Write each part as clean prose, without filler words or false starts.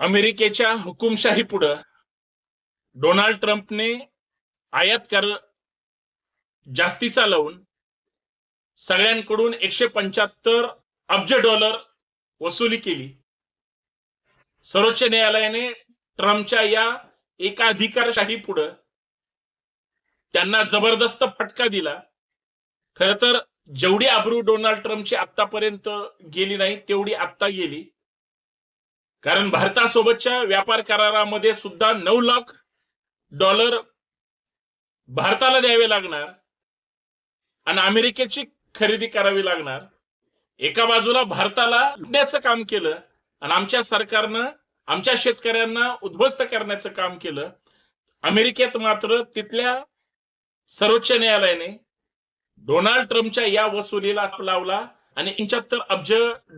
अमेरिकेच्या हुकुमशाही पुढे डोनाल्ड ट्रम्पने आयात कर जास्तीचा लावून सगळ्यांकडून 175 अब्ज डॉलर वसुली केली। सर्वोच्च न्यायालयाने ट्रम्पच्या या एकाधिकारशाही पुढे त्यांना जबरदस्त फटका दिला। खरं तर जेवढी आबरू डोनाल्ड ट्रम्पची आतापर्यंत गेली नाही तेवढी आता गेली, कारण भारतासोबतच्या व्यापार करारामध्ये सुद्धा 9 लाख डॉलर भारताला द्यावे लागणार आणि अमेरिकेची खरेदी करावी लागणार। एका बाजूला भारताला लुटण्याचं काम केलं आणि आमच्या सरकारनं आमच्या शेतकऱ्यांना उद्ध्वस्त करण्याचं काम केलं। अमेरिकेत मात्र तिथल्या सर्वोच्च न्यायालयाने डोनाल्ड ट्रम्पच्या या वसुलीला लावला आणि 75 अब्ज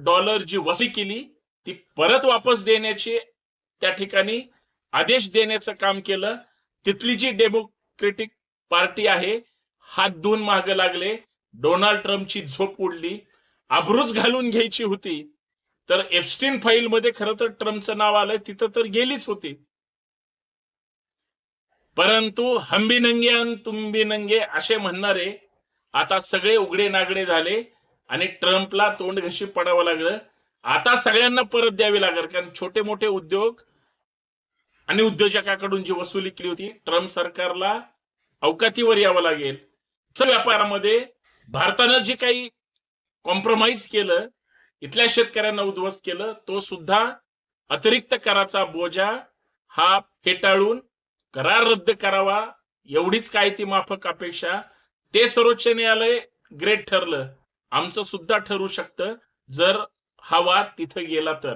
डॉलर जी वसुली केली ती परत वापस देण्याचे त्या ठिकाणी आदेश देण्याचं काम केलं। तिथली जी डेमोक्रेटिक पार्टी आहे हात धुवून मागे लागले। डोनाल्ड ट्रम्पची झोप उडली। आबरूच घालून घ्यायची होती तर एप्स्टीन फाईल मध्ये खरं तर ट्रम्पचं नाव आलंय तिथं तर गेलीच होती, परंतु हम भी नंगे आणि तुम भी नंगे असे म्हणणारे आता सगळे उघडे नागडे झाले आणि ट्रम्पला तोंड घशी पडावं लागलं। आता सगळ्यांना परत द्यावी लागेल, कारण छोटे मोठे उद्योग आणि उद्योजकांकडून जी वसुली केली होती ट्रम्प सरकारला अवकातीवर यावं लागेल। व्यापारामध्ये भारतानं जे काही कॉम्प्रोमाइज केलं, इथल्या शेतकऱ्यांना उद्ध्वस्त केलं, तो सुद्धा अतिरिक्त कराचा बोजा हा फेटाळून करार रद्द करावा एवढीच काय ती माफक अपेक्षा। ते सर्वोच्च न्यायालय ग्रेट ठरलं, आमचं सुद्धा ठरू शकतं जर हा वाद तिथे गेला तर।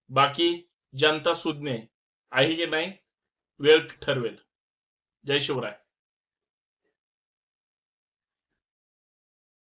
बाकी जनता सुज्ञ आहे की नाही, वेळ ठरवेल। जय शिवराय।